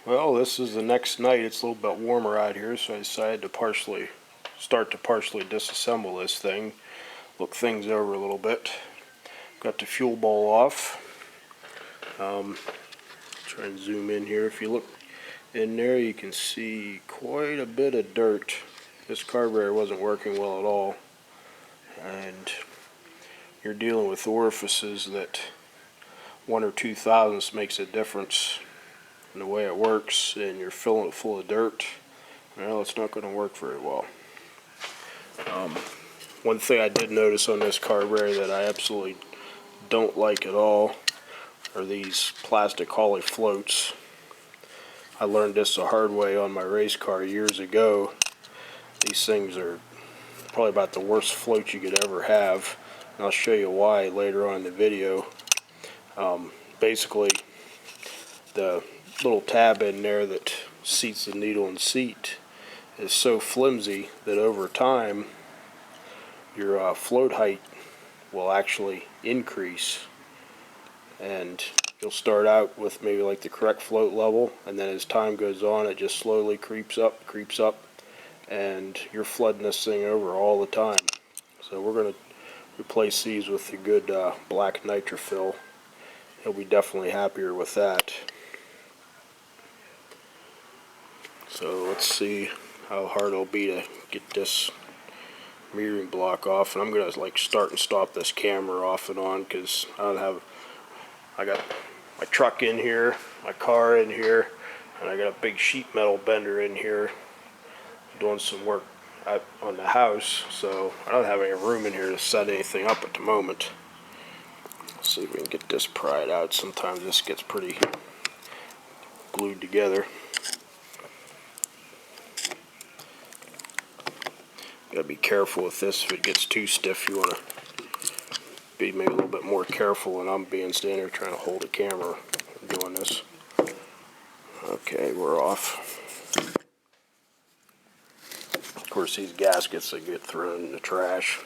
Well, this is the next night. It's a little bit warmer out here, so I decided to partially disassemble this thing, look things over a little bit. Got the fuel bowl off. Try and zoom in here. If you look in there, you can see quite a bit of dirt. This carburetor wasn't working well at all, and you're dealing with orifices that 1 or 2 thousandths makes a difference in the way it works, and you're filling it full of dirt. Well, it's not going to work very well. One thing I did notice on this carburetor that I absolutely don't like at all are these plastic Holley floats. I learned this the hard way on my race car years ago. These things are probably about the worst floats you could ever have, and I'll show you why later on in the video. Basically, the little tab in there that seats the needle and seat is so flimsy that over time your float height will actually increase, and you'll start out with maybe like the correct float level, and then as time goes on it just slowly creeps up, and you're flooding this thing over all the time. So we're going to replace these with the good black nitrofill. He'll be definitely happier with that. So let's see how hard it'll be to get this metering block off, and I'm gonna like start and stop this camera off and on because I got my truck in here, my car in here, and I got a big sheet metal bender in here doing some work on the house, so I don't have any room in here to set anything up at the moment. Let's see if we can get this pried out. Sometimes this gets pretty glued together. Gotta be careful with this. If it gets too stiff, you want to be maybe a little bit more careful than I'm being, standing here trying to hold a camera doing this. Okay, we're off. Of course, these gaskets, they get thrown in the trash.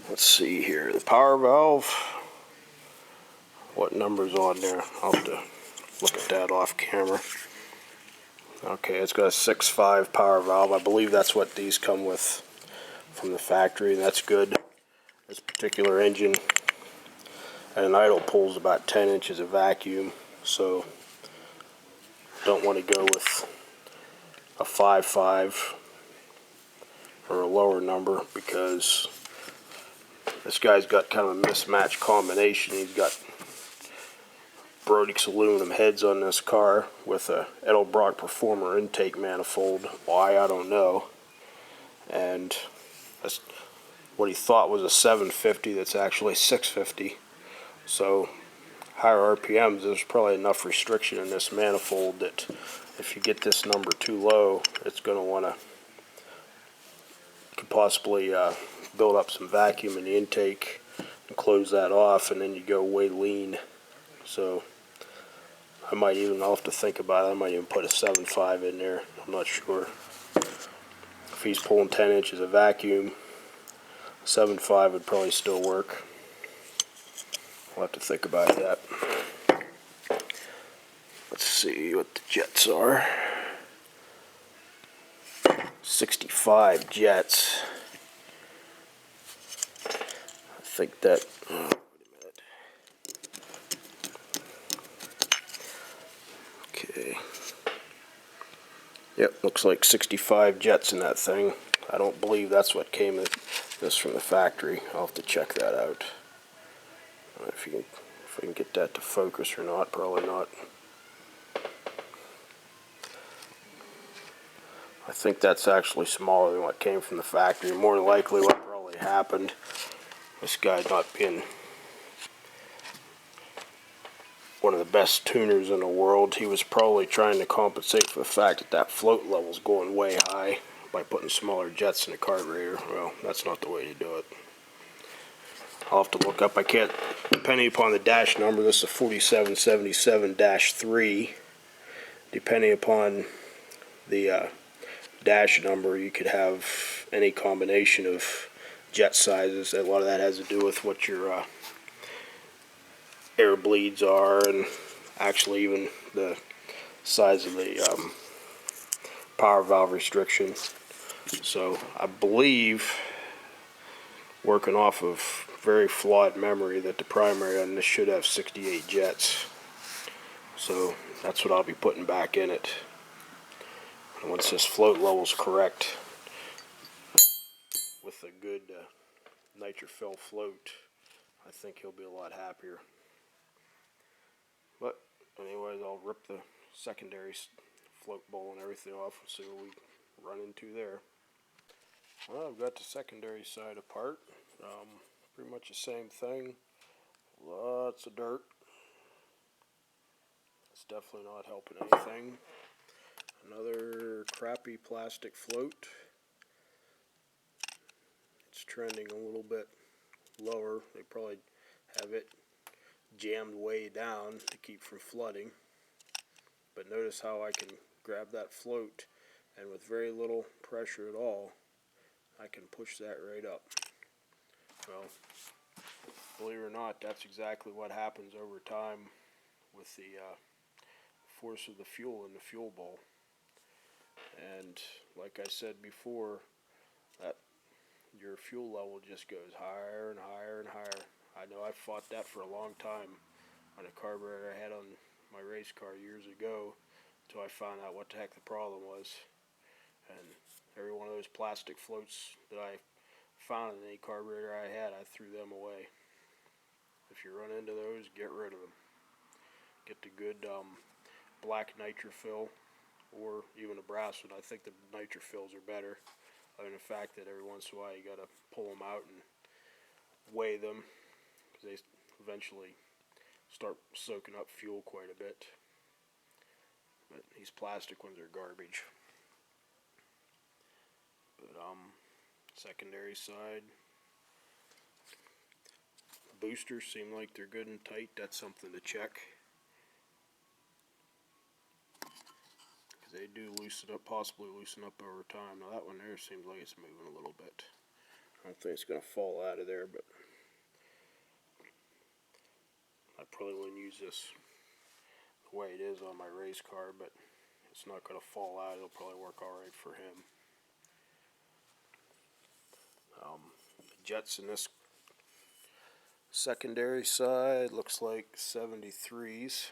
Let's see here. The power valve. What number's on there? I'll have to look at that off camera. Okay, it's got a 6.5 power valve. I believe that's what these come with from the factory, and that's good. This particular engine at an idle pulls about 10 inches of vacuum, so don't want to go with a 5.5 or a lower number, because this guy's got kind of a mismatched combination. He's got Brody's aluminum heads on this car with a Edelbrock Performer intake manifold. Why, I don't know. And that's what he thought was a 750, that's actually 650. So higher RPMs, there's probably enough restriction in this manifold that if you get this number too low, it's going to want to could possibly build up some vacuum in the intake and close that off, and then you go way lean. So I'll have to think about it. I might even put a 7.5 in there. I'm not sure. If he's pulling 10 inches of vacuum, 7.5 would probably still work. We'll have to think about that. Let's see what the jets are. 65 jets. I think that. Wait a minute. Okay. Yep, looks like 65 jets in that thing. I don't believe that's what came with this from the factory. I'll have to check that out. If I can get that to focus or not, probably not. I think that's actually smaller than what came from the factory. More than likely what probably happened, this guy not being one of the best tuners in the world, he was probably trying to compensate for the fact that that float level's going way high by putting smaller jets in the carburetor. Well, that's not the way to do it. I'll have to look up. I can't, depending upon the dash number, this is a 4777-3. Depending upon the dash number, you could have any combination of jet sizes. A lot of that has to do with what your air bleeds are, and actually even the size of the power valve restriction. So I believe, working off of very flawed memory, that the primary on this should have 68 jets. So that's what I'll be putting back in it. And once this float level's correct, with a good nitrofill float, I think he'll be a lot happier. But anyways, I'll rip the secondary float bowl and everything off and see what we run into there. Well, I've got the secondary side apart. Pretty much the same thing. Lots of dirt. It's definitely not helping anything. Another crappy plastic float. It's trending a little bit lower. They probably have it jammed way down to keep from flooding. But notice how I can grab that float, and with very little pressure at all, I can push that right up. Well, believe it or not, that's exactly what happens over time with the force of the fuel in the fuel bowl. And like I said before, that your fuel level just goes higher and higher and higher. I know I fought that for a long time on a carburetor I had on my race car years ago, until I found out what the heck the problem was. And every one of those plastic floats that I found in any carburetor I had, I threw them away. If you run into those, get rid of them. Get the good black nitrofill, or even a brass one. I think the nitrofills are better. I mean, the fact that every once in a while you got to pull them out and weigh them, because they eventually start soaking up fuel quite a bit. But these plastic ones are garbage. But secondary side, boosters seem like they're good and tight. That's something to check, because they do loosen up, possibly loosen up over time. Now that one there seems like it's moving a little bit. I don't think it's going to fall out of there, but I probably wouldn't use this the way it is on my race car, but it's not going to fall out. It'll probably work alright for him. The jets in this secondary side looks like 73s.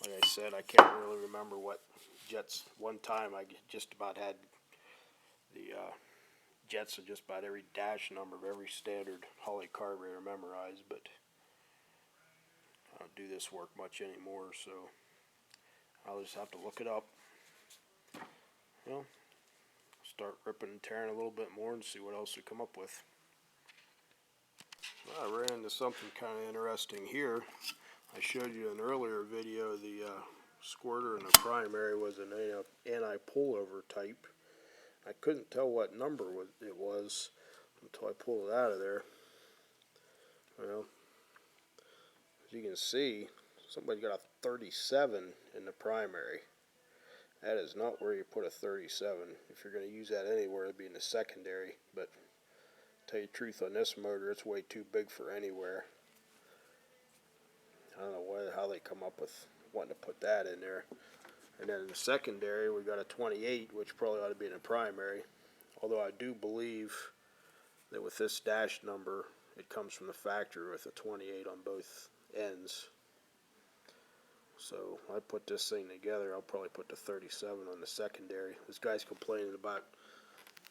Like I said, I can't really remember what jets. One time I just about had the jets of just about every dash number of every standard Holley carburetor memorized, but I don't do this work much anymore, so I'll just have to look it up. Well, start ripping and tearing a little bit more and see what else we come up with. Well, I ran into something kind of interesting here. I showed you in an earlier video the squirter in the primary was an anti-pullover type. I couldn't tell what number it was until I pulled it out of there. Well, as you can see, somebody got a 37 in the primary. That is not where you put a 37. If you're going to use that anywhere, it'd be in the secondary. But to tell you the truth, on this motor, it's way too big for anywhere. I don't know how they come up with wanting to put that in there. And then in the secondary, we got a 28, which probably ought to be in the primary. Although I do believe that with this dash number, it comes from the factory with a 28 on both ends. So when I put this thing together, I'll probably put the 37 on the secondary. This guy's complaining about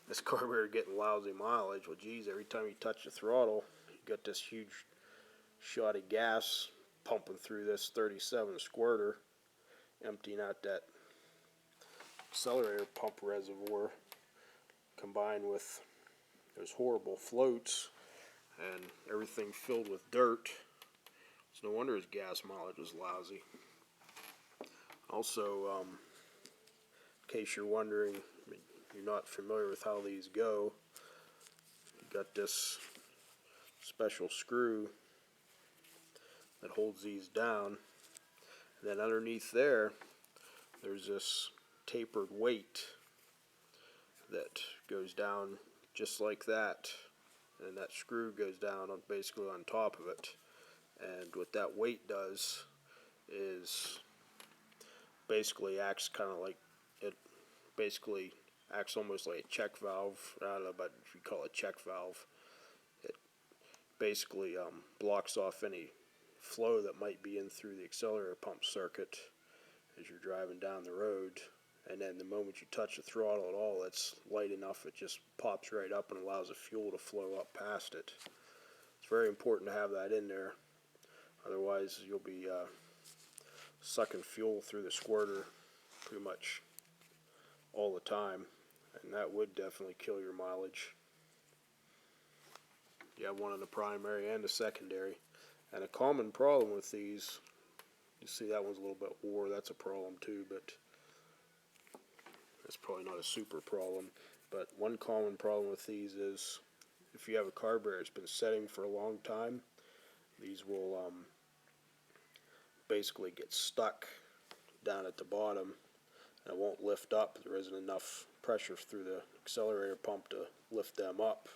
this carburetor getting lousy mileage. Well, geez, every time you touch the throttle, you got this huge shot of gas pumping through this 37 squirter, emptying out that accelerator pump reservoir, combined with those horrible floats and everything filled with dirt. It's no wonder his gas mileage was lousy. Also, in case you're wondering, you're not familiar with how these go, you got this special screw that holds these down, and then underneath there's this tapered weight that goes down just like that, and that screw goes down basically on top of it. And what that weight does is basically acts kind of like, it basically acts almost like a check valve. I don't know about if you call it a check valve. It basically blocks off any flow that might be in through the accelerator pump circuit as you're driving down the road. And then the moment you touch the throttle at all, it's light enough, it just pops right up and allows the fuel to flow up past it. It's very important to have that in there. Otherwise, you'll be sucking fuel through the squirter pretty much all the time, and that would definitely kill your mileage. You have one in the primary and the secondary. And a common problem with these, you see that one's a little bit wore, that's a problem too, but that's probably not a super problem. But one common problem with these is if you have a carburetor that's been setting for a long time, these will basically get stuck down at the bottom and it won't lift up. There isn't enough pressure through the accelerator pump to lift them up,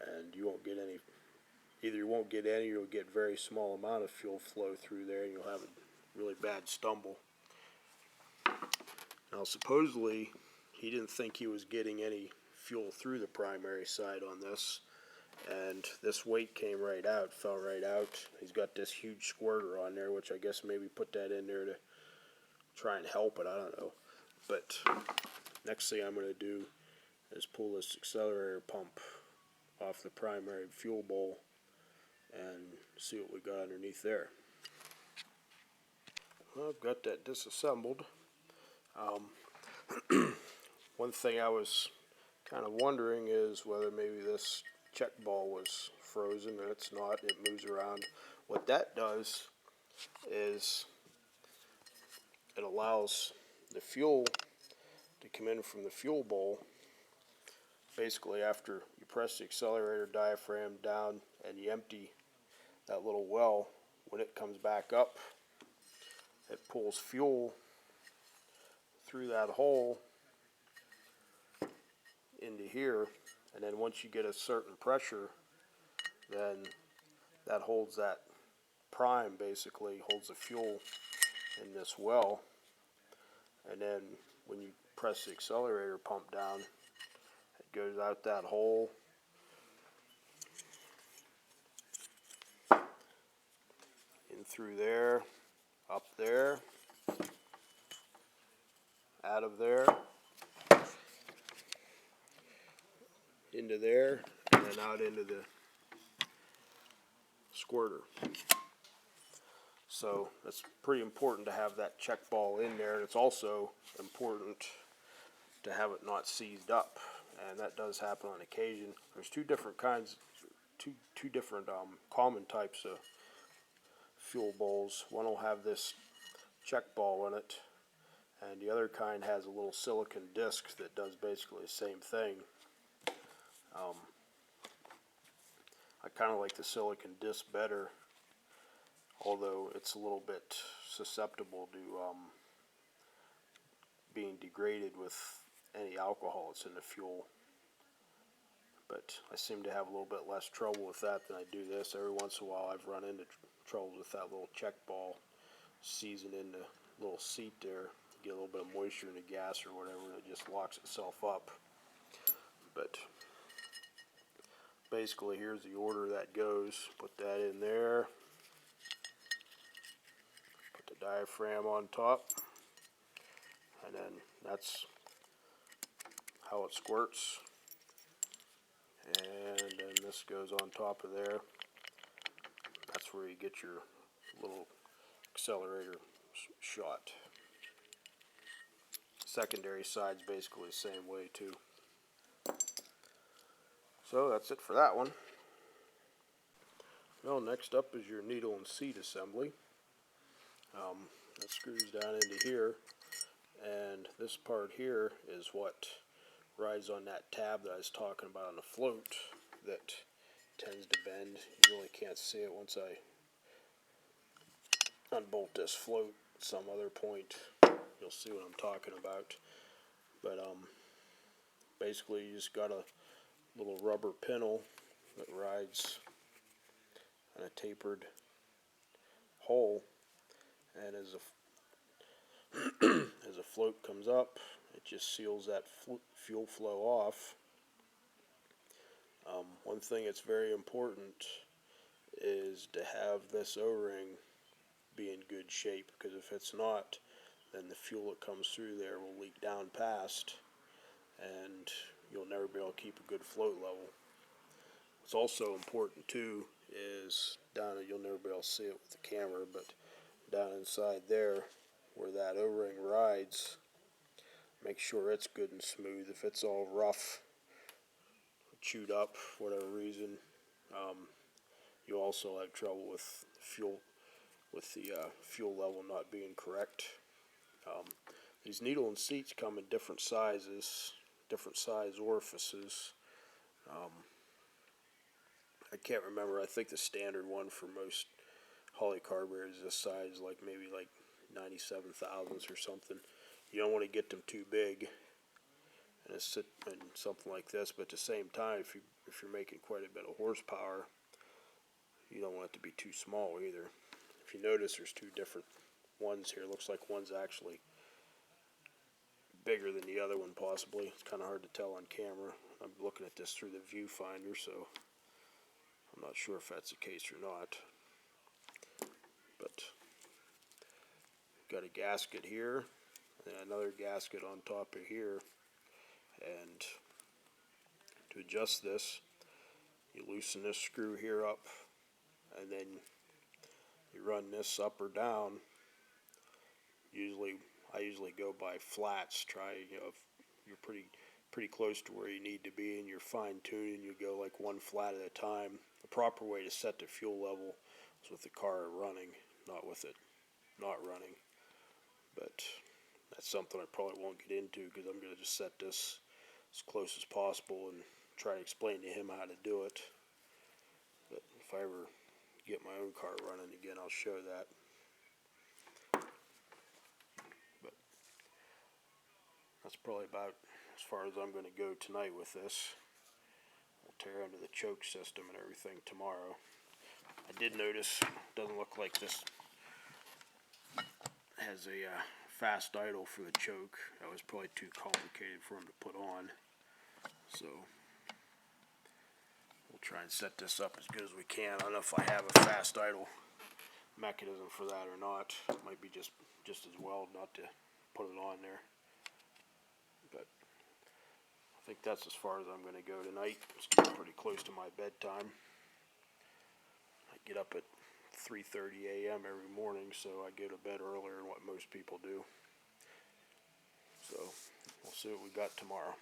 and you won't get any, either you won't get any or you'll get very small amount of fuel flow through there and you'll have a really bad stumble. Now supposedly he didn't think he was getting any fuel through the primary side on this, and this weight came right out, fell right out. He's got this huge squirter on there, which I guess maybe put that in there to try and help it, I don't know. But next thing I'm going to do is pull this accelerator pump off the primary fuel bowl and see what we got underneath there. Well, I've got that disassembled. One thing I was kind of wondering is whether maybe this check ball was frozen, and it's not. It moves around. What that does is it allows the fuel to come in from the fuel bowl. Basically, after you press the accelerator diaphragm down and you empty that little well, when it comes back up, it pulls fuel through that hole into here, and then once you get a certain pressure, then that holds that prime, basically holds the fuel in this well, and then when you press the accelerator pump down, it goes out that hole in through there, up there, out of there, into there, and then out into the squirter. So it's pretty important to have that check ball in there, and it's also important to have it not seized up, and that does happen on occasion. There's two different kinds, two different common types of fuel bowls. One will have this check ball in it, and the other kind has a little silicon disc that does basically the same thing. I kind of like the silicon disc better, although it's a little bit susceptible to being degraded with any alcohol that's in the fuel. But I seem to have a little bit less trouble with that than I do this. Every once in a while I've run into troubles with that little check ball seizing in the little seat there. Get a little bit of moisture in the gas or whatever, and it just locks itself up. But basically here's the order that goes. Put that in there. Put the diaphragm on top. And then that's how it squirts. And then this goes on top of there. That's where you get your little accelerator shot. Secondary side's basically the same way too. So that's it for that one. Well, next up is your needle and seat assembly. That screws down into here, and this part here is what rides on that tab that I was talking about on the float that tends to bend. You really can't see it once I unbolt this float at some other point. You'll see what I'm talking about. But basically you just got a little rubber pintle that rides on a tapered hole, and as as a float comes up, it just seals that fuel flow off. One thing that's very important is to have this O-ring be in good shape, because if it's not, then the fuel that comes through there will leak down past, and you'll never be able to keep a good float level. What's also important too is down, you'll never be able to see it with the camera, but down inside there where that O-ring rides, make sure it's good and smooth. If it's all rough, chewed up for whatever reason, you also have trouble with fuel, with the fuel level not being correct. These needle and seats come in different sizes, different size orifices. I can't remember. I think the standard one for most Holley carburetors is this size, like maybe like 97 thousandths or something. You don't want to get them too big and something like this, but at the same time, if you're making quite a bit of horsepower, you don't want it to be too small either. If you notice, there's two different ones here. It looks like one's actually bigger than the other one, possibly. It's kind of hard to tell on camera. I'm looking at this through the viewfinder, so I'm not sure if that's the case or not. But got a gasket here, and another gasket on top of here. And to adjust this, you loosen this screw here up, and then you run this up or down. I usually go by flats. Try, if you're pretty close to where you need to be and you're fine tuning, you go like one flat at a time. The proper way to set the fuel level is with the car running, not with it not running. But that's something I probably won't get into, because I'm going to just set this as close as possible and try to explain to him how to do it. But if I ever get my own car running again, I'll show that. But that's probably about as far as I'm going to go tonight with this. We'll tear into the choke system and everything tomorrow. I did notice, it doesn't look like this has a fast idle for the choke. That was probably too complicated for him to put on. So we'll try and set this up as good as we can. I don't know if I have a fast idle mechanism for that or not. It might be just as well not to put it on there. But I think that's as far as I'm going to go tonight. It's getting pretty close to my bedtime. I get up at 3:30 a.m. every morning, so I go to bed earlier than what most people do. So we'll see what we got tomorrow.